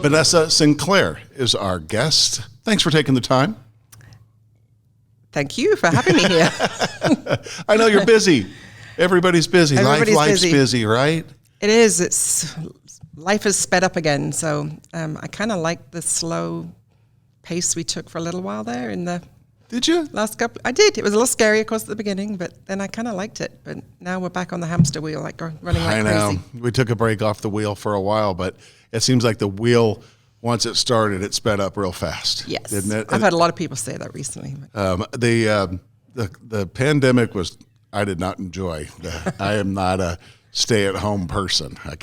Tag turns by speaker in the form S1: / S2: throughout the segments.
S1: Vanessa Sinclair is our guest. Thanks for taking the time.
S2: Thank you for having me here.
S1: I know you're busy. Everybody's busy. Life's busy, right?
S2: It is. Life is sped up again. So I kind of like the slow pace we took for a little while there in the
S1: Did you?
S2: last couple. I did. It was a little scary, of course, at the beginning, but then I kind of liked it. But now we're back on the hamster wheel, like running like
S1: I know.
S2: crazy.
S1: We took a break off the wheel for a while, but it seems like the wheel, once it started, it sped up real fast.
S2: Yes.
S1: Didn't it?
S2: I've had a lot of people say that recently.
S1: The pandemic I did not enjoy. I am not a stay-at-home person. I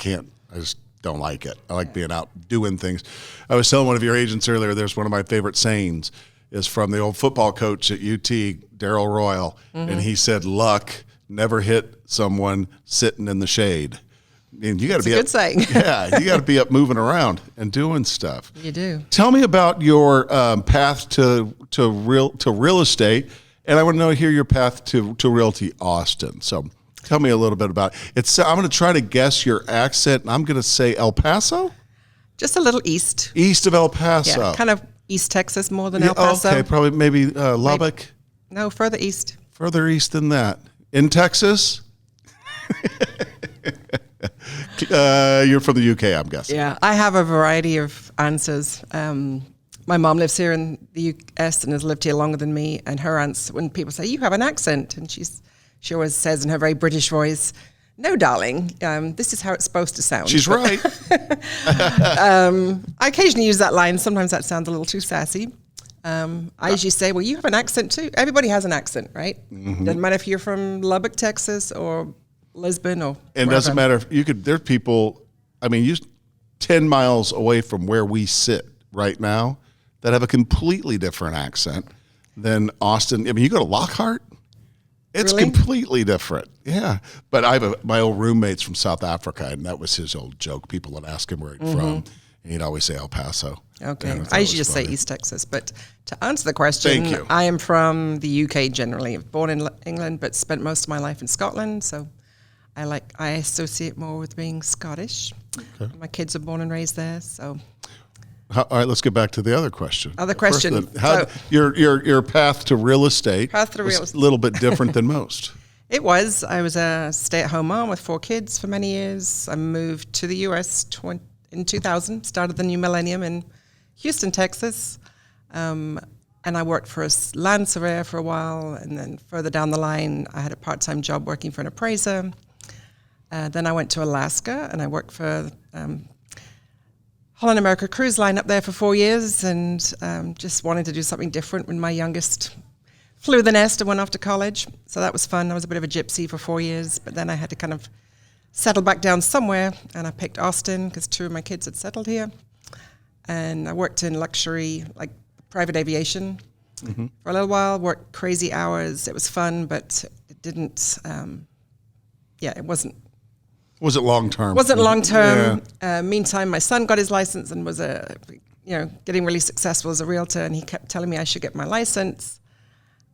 S1: just don't like it. I like being out doing things. I was telling one of your agents earlier, there's one of my favorite sayings is from the old football coach at UT, Darryl Royal, and he said, luck never hit someone sitting in the shade. I mean, you got to be
S2: a good saying.
S1: Yeah, you got to be up moving around and doing stuff.
S2: You do.
S1: Tell me about your path to real estate, and I want to hear your path to Realty Austin. So tell me a little bit about it. I'm going to try to guess your accent, and I'm going to say El Paso?
S2: Just a little east.
S1: East of El Paso.
S2: Yeah, kind of East Texas more than El Paso.
S1: Okay, probably maybe Lubbock.
S2: No, further east.
S1: Further east than that. In Texas? You're from the UK, I'm guessing.
S2: Yeah, I have a variety of answers. My mom lives here in the US and has lived here longer than me. And her answer, when people say, you have an accent, and she always says in her very British voice, no, darling, this is how it's supposed to sound.
S1: She's right.
S2: I occasionally use that line. Sometimes that sounds a little too sassy. I usually say, well, you have an accent too. Everybody has an accent, right? Mm-hmm. Doesn't matter if you're from Lubbock, Texas, or Lisbon, or
S1: and it doesn't matter if there's people, I mean, you 10 miles away from where we sit right now that have a completely different accent than Austin. I mean, you go to Lockhart, it's
S2: really?
S1: completely different. Yeah. But my old roommate's from South Africa, and that was his old joke. People would ask him where he's from, and he'd always say El Paso.
S2: Okay. I usually just say East Texas. But to answer the question,
S1: Thank you.
S2: I am from the UK generally. Born in England, but spent most of my life in Scotland. So I associate more with being Scottish. Okay. My kids are born and raised there. So.
S1: All right, let's get back to the other question. Your path to real estate was a little bit different than most.
S2: It was. I was a stay-at-home mom with 4 kids for many years. I moved to the U.S. in 2000, started the new millennium in Houston, Texas. And I worked for a land surveyor for a while. And then further down the line, I had a part-time job working for an appraiser. Then I went to Alaska, and I worked for Holland America Cruise Line up there for 4 years, and just wanted to do something different when my youngest flew the nest and went off to college. So that was fun. I was a bit of a gypsy for 4 years, but then I had to kind of settle back down somewhere, and I picked Austin because 2 of my kids had settled here. And I worked in luxury, like private aviation for a little while, worked crazy hours. It was fun, but it didn't, it wasn't.
S1: Was it long term?
S2: Wasn't long term. Yeah. Meantime, my son got his license and was getting really successful as a realtor, and he kept telling me I should get my license.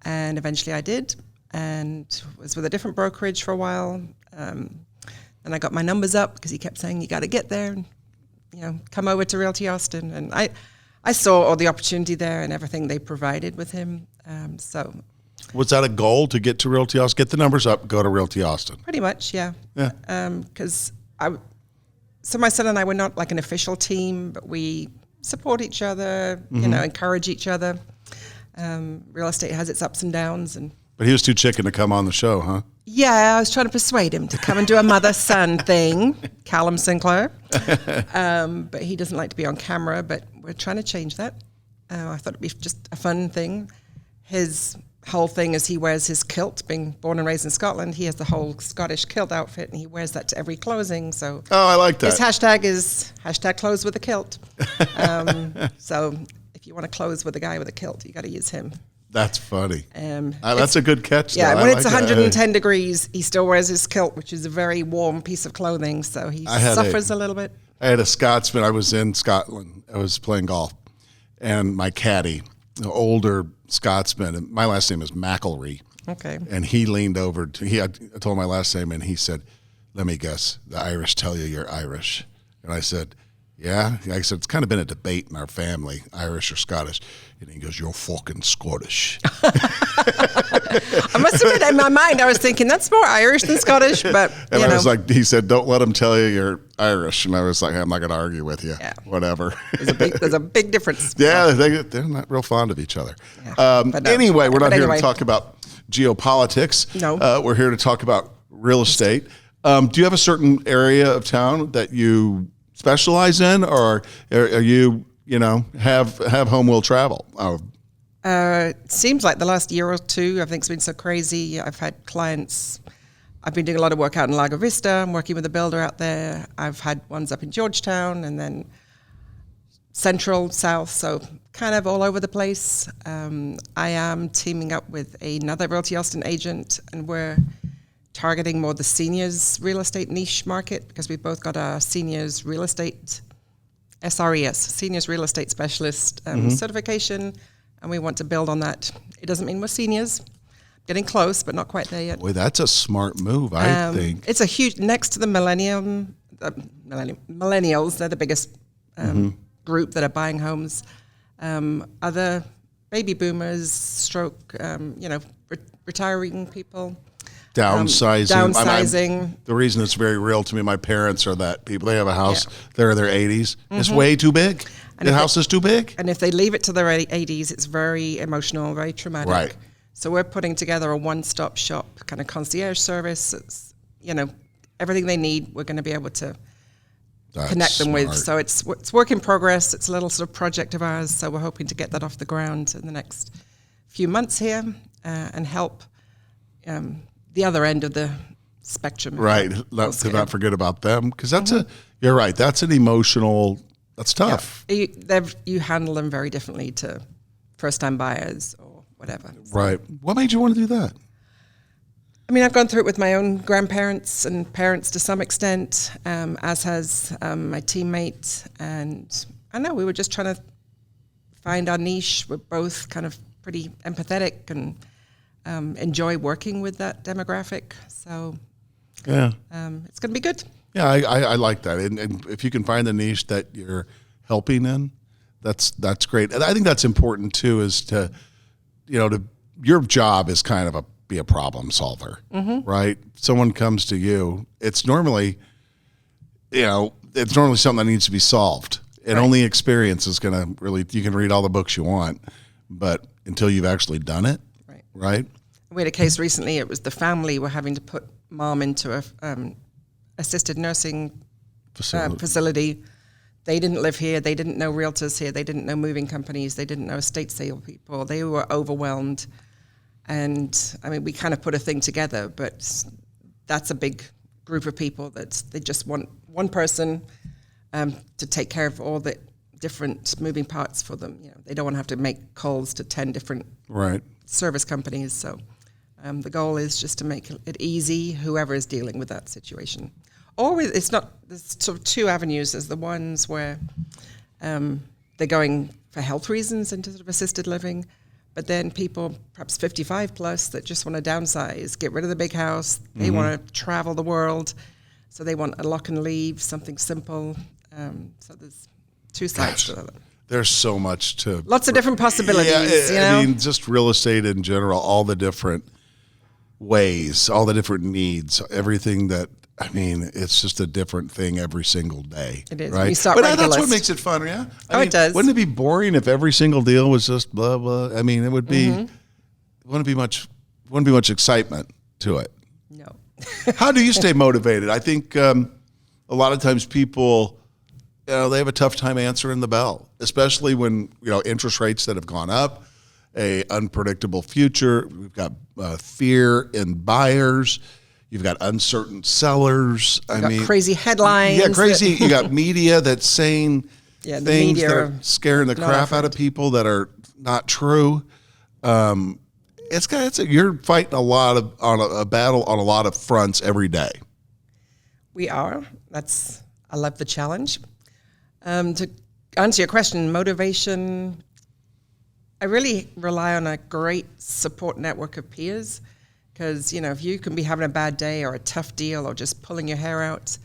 S2: And eventually I did, and was with a different brokerage for a while. And I got my numbers up because he kept saying, you got to get there and, come over to Realty Austin. And I saw all the opportunity there and everything they provided with him.
S1: Was that a goal to get to Realty Austin? Get the numbers up, go to Realty Austin.
S2: Pretty much, yeah.
S1: Yeah.
S2: Because so my son and I were not like an official team, but we support each other, encourage each other. Real estate has its ups and downs,
S1: but he was too chicken to come on the show, huh?
S2: Yeah, I was trying to persuade him to come and do a mother-son thing, Callum Sinclair. But he doesn't like to be on camera, but we're trying to change that. I thought it'd be just a fun thing. His whole thing is he wears his kilt. Being born and raised in Scotland, he has the whole Scottish kilt outfit, and he wears that to every closing. So
S1: I like that.
S2: His hashtag is #close with a kilt. So if you want to close with a guy with a kilt, you got to use him.
S1: That's funny. That's a good catch.
S2: Yeah, when it's 110 degrees, he still wears his kilt, which is a very warm piece of clothing. So he suffers a little bit.
S1: I had a Scotsman. I was in Scotland. I was playing golf, and my caddy, an older Scotsman, and my last name is McElree.
S2: Okay.
S1: And he leaned over I told him my last name, and he said, "Let me guess. The Irish tell you you're Irish." And I said, Yeah, like I said, it's kind of been a debate in our family, Irish or Scottish. And he goes, "You're fucking Scottish."
S2: I must admit, in my mind, I was thinking that's more Irish than Scottish, but
S1: And I was like, he said, "Don't let him tell you you're Irish." And I was like, "I'm not going to argue with you.
S2: Yeah.
S1: Whatever."
S2: there's a big difference.
S1: Yeah, they're not real fond of each other.
S2: Yeah. But no.
S1: Anyway, we're not here
S2: Anyway.
S1: to talk about geopolitics.
S2: No.
S1: We're here to talk about real estate. Do you have a certain area of town that you specialize in, or are you, have home will travel? Oh,
S2: It seems like the last year or two, I think it's been so crazy. I've had clients. I've been doing a lot of work out in Lago Vista. I'm working with a builder out there. I've had ones up in Georgetown and then Central, South, so kind of all over the place. I am teaming up with another Realty Austin agent, and we're targeting more the seniors real estate niche market because we've both got a seniors real estate SRES, seniors real estate specialist certification, and we want to build on that. It doesn't mean we're seniors. Getting close, but not quite there yet.
S1: boy, that's a smart move, I think.
S2: It's a huge, next to the millennials, they're the biggest group that are buying homes. Other baby boomers, stroke, retiring people.
S1: Downsizing. The reason it's very real to me, my parents are that people. They have a house, they're in their 80s. It's way too big. The house is too big.
S2: And if they leave it to their 80s, it's very emotional, very traumatic.
S1: Right.
S2: So we're putting together a one-stop shop kind of concierge service. It's, everything they need, we're going to be able to connect them with. So it's work in progress. It's a little sort of project of ours. So we're hoping to get that off the ground in the next few months here and help the other end of the spectrum.
S1: Right. Let's not forget about them, because you're right. That's an emotional, that's tough.
S2: Yeah. You handle them very differently to first-time buyers or whatever.
S1: Right. What made you want to do that?
S2: I mean, I've gone through it with my own grandparents and parents to some extent, as has my teammate. And I know we were just trying to find our niche. We're both kind of pretty empathetic and enjoy working with that demographic. So
S1: Yeah.
S2: It's going to be good.
S1: Yeah, I like that. And if you can find the niche that you're helping in, that's great. And I think that's important too, is to, your job is kind of be a problem solver, right? Someone comes to you, it's normally something that needs to be solved. And only experience is going to really, you can read all the books you want, but until you've actually done it, right?
S2: We had a case recently, it was the family were having to put mom into a assisted nursing facility. They didn't live here. They didn't know realtors here. They didn't know moving companies. They didn't know estate sale people. They were overwhelmed. And I mean, we kind of put a thing together, but that's a big group of people that they just want one person to take care of all the different moving parts for them. They don't want to have to make calls to 10 different service companies. So the goal is just to make it easy, whoever is dealing with that situation. Or there's sort of two avenues. There's the ones where they're going for health reasons into sort of assisted living, but then people perhaps 55 plus that just want to downsize, get rid of the big house. They want to travel the world, so they want a lock and leave, something simple. So there's two sides to that.
S1: There's so much to...
S2: Lots of different possibilities,
S1: I mean, just real estate in general, all the different ways, all the different needs, everything that... I mean, it's just a different thing every single day.
S2: It is.
S1: Right?
S2: But
S1: that's what makes it fun, yeah?
S2: It does.
S1: Wouldn't it be boring if every single deal was just blah, blah? I mean, it would be... Wouldn't be much excitement to it.
S2: No.
S1: How do you stay motivated? I think a lot of times people... they have a tough time answering the bell, especially when, interest rates that have gone up, a unpredictable future. We've got fear in buyers. You've got uncertain sellers.
S2: Crazy headlines.
S1: Yeah, crazy. You got media that's saying things that are scaring the crap out of people that are not true. You're fighting a battle on a lot of fronts every day.
S2: We are. I love the challenge. To answer your question, motivation, I really rely on a great support network of peers because, if you can be having a bad day or a tough deal or just pulling your hair out,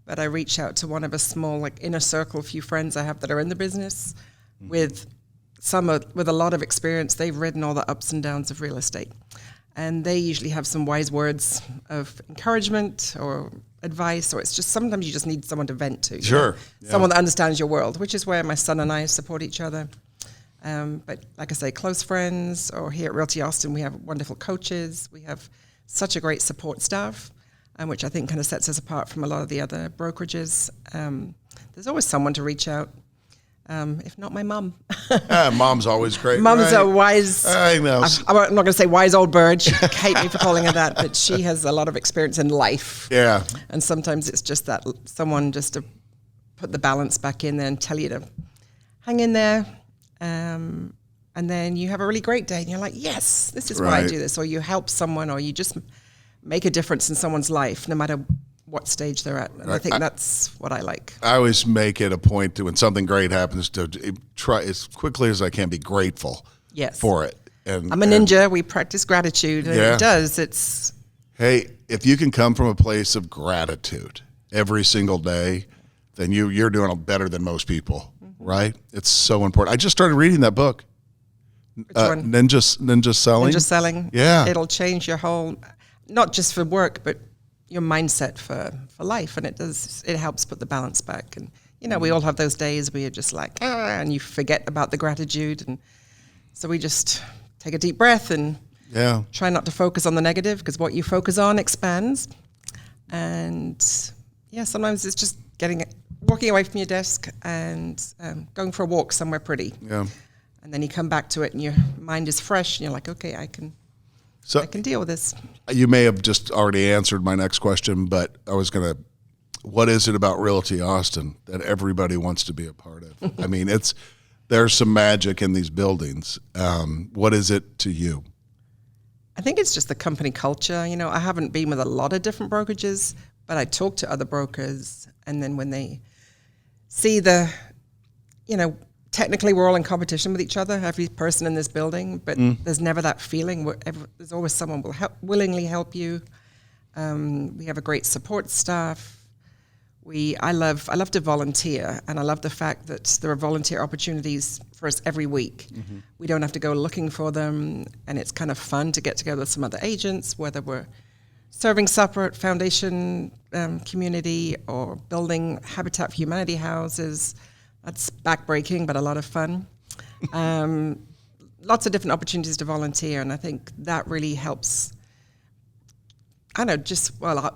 S2: but I reach out to one of a small, like, inner circle, few friends I have that are in the business with with a lot of experience. They've ridden all the ups and downs of real estate. And they usually have some wise words of encouragement or advice, or it's just sometimes you just need someone to vent to.
S1: Sure. Yeah.
S2: Someone that understands your world, which is where my son and I support each other. But like I say, close friends, or here at Realty Austin, we have wonderful coaches. We have such a great support staff, which I think kind of sets us apart from a lot of the other brokerages. There's always someone to reach out. If not my mom.
S1: Mom's always great.
S2: Mom's
S1: right?
S2: a wise,
S1: I know.
S2: I'm not going to say wise old bird. She hate me for calling her that, but she has a lot of experience in life.
S1: Yeah.
S2: And sometimes it's just that someone just to put the balance back in there and tell you to hang in there. And then you have a really great day and you're like, yes, this is why I do this. Or you help someone, or you just make a difference in someone's life, no matter what stage they're at. And I think that's what I like.
S1: I always make it a point to, when something great happens, to try as quickly as I can be grateful for it. And
S2: I'm a ninja. We practice gratitude. And it does. It's,
S1: hey, if you can come from a place of gratitude every single day, then you're doing better than most people, right? It's so important. I just started reading that book.
S2: which one?
S1: Ninja Selling.
S2: Ninja Selling.
S1: Yeah.
S2: It'll change your whole, not just for work, but your mindset for life. And it helps put the balance back. And, we all have those days where you're just like, and you forget about the gratitude. And so we just take a deep breath and try not to focus on the negative, because what you focus on expands. And sometimes it's just walking away from your desk and going for a walk somewhere pretty.
S1: Yeah.
S2: And then you come back to it and your mind is fresh and you're like, okay, I can deal with this.
S1: You may have just already answered my next question, but I was going to, what is it about Realty Austin that everybody wants to be a part of? I mean, there's some magic in these buildings. What is it to you?
S2: I think it's just the company culture. I haven't been with a lot of different brokerages, but I talk to other brokers, and then when they see technically we're all in competition with each other, every person in this building, but there's never that feeling where there's always someone will willingly help you. We have a great support staff. I love to volunteer, and I love the fact that there are volunteer opportunities for us every week. Mm-hmm. We don't have to go looking for them, and it's kind of fun to get together with some other agents, whether we're serving supper at Foundation community or building Habitat for Humanity houses. That's backbreaking, but a lot of fun. Lots of different opportunities to volunteer, and I think that really helps. I know,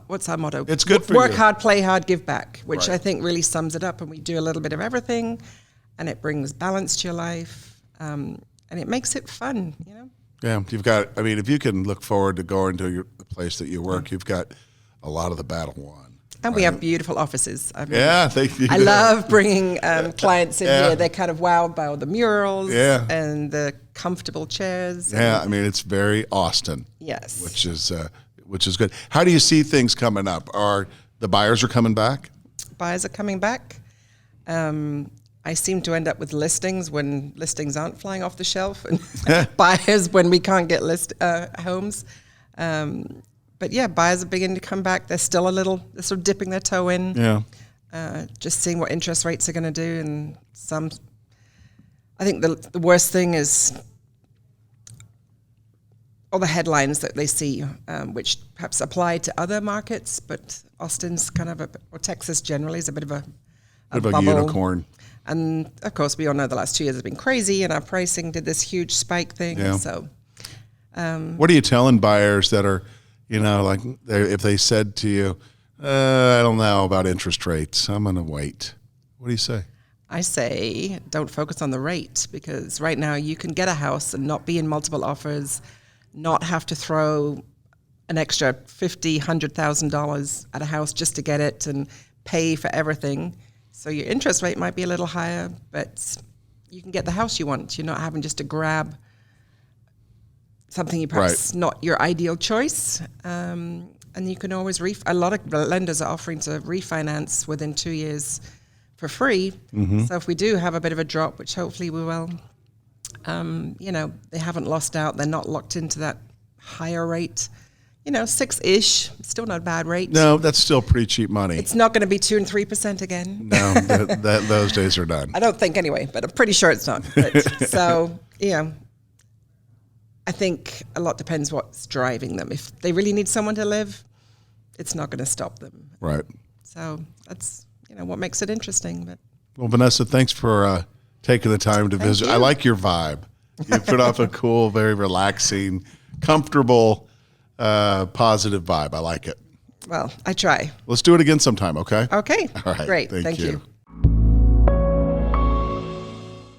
S2: what's our motto?
S1: It's good for
S2: Work
S1: you.
S2: hard, play hard, give back, which I think really sums it up. And we do a little bit of everything, and it brings balance to your life, and it makes it fun,
S1: Yeah, if you can look forward to going to the place that you work, you've got a lot of the battle won.
S2: And we have beautiful offices. I love bringing clients in here. They're kind of wowed by all the murals and the comfortable chairs.
S1: Yeah, it's very Austin.
S2: Yes.
S1: Which is good. How do you see things coming up? Are the buyers coming back?
S2: Buyers are coming back. I seem to end up with listings when listings aren't flying off the shelf, and buyers when we can't get homes. But buyers are beginning to come back. They're still they're sort of dipping their toe in.
S1: Yeah.
S2: Just seeing what interest rates are going to do. And I think the worst thing is all the headlines that they see, which perhaps apply to other markets, but Austin's kind of or Texas generally is a bit of a bubble.
S1: Unicorn.
S2: And of course, we all know the last 2 years have been crazy, and our pricing did this huge spike thing.
S1: Yeah.
S2: So,
S1: what are you telling buyers that are, if they said to you, I don't know about interest rates, I'm going to wait? What do you say?
S2: I say, don't focus on the rate, because right now you can get a house and not be in multiple offers, not have to throw an extra $50,000, $100,000 at a house just to get it and pay for everything. So your interest rate might be a little higher, but you can get the house you want. You're not having just to grab something perhaps not your ideal choice. And you can always a lot of lenders are offering to refinance within 2 years for free. Mm-hmm. So if we do have a bit of a drop, which hopefully we will, they haven't lost out. They're not locked into that higher rate. 6-ish. Still not a bad rate.
S1: No, that's still pretty cheap money.
S2: It's not going to be 2 and 3% again.
S1: No, those days are done.
S2: I don't think anyway, but I'm pretty sure it's not. But, so, I think a lot depends what's driving them. If they really need someone to live, it's not going to stop them.
S1: Right.
S2: So that's, what makes it interesting. But
S1: well, Vanessa, thanks for taking the time to visit.
S2: you.
S1: I like your vibe. You put off a cool, very relaxing, comfortable, positive vibe. I like it.
S2: Well, I try.
S1: Let's do it again sometime, okay?
S2: Okay.
S1: All right.
S2: Great.
S1: Thank you.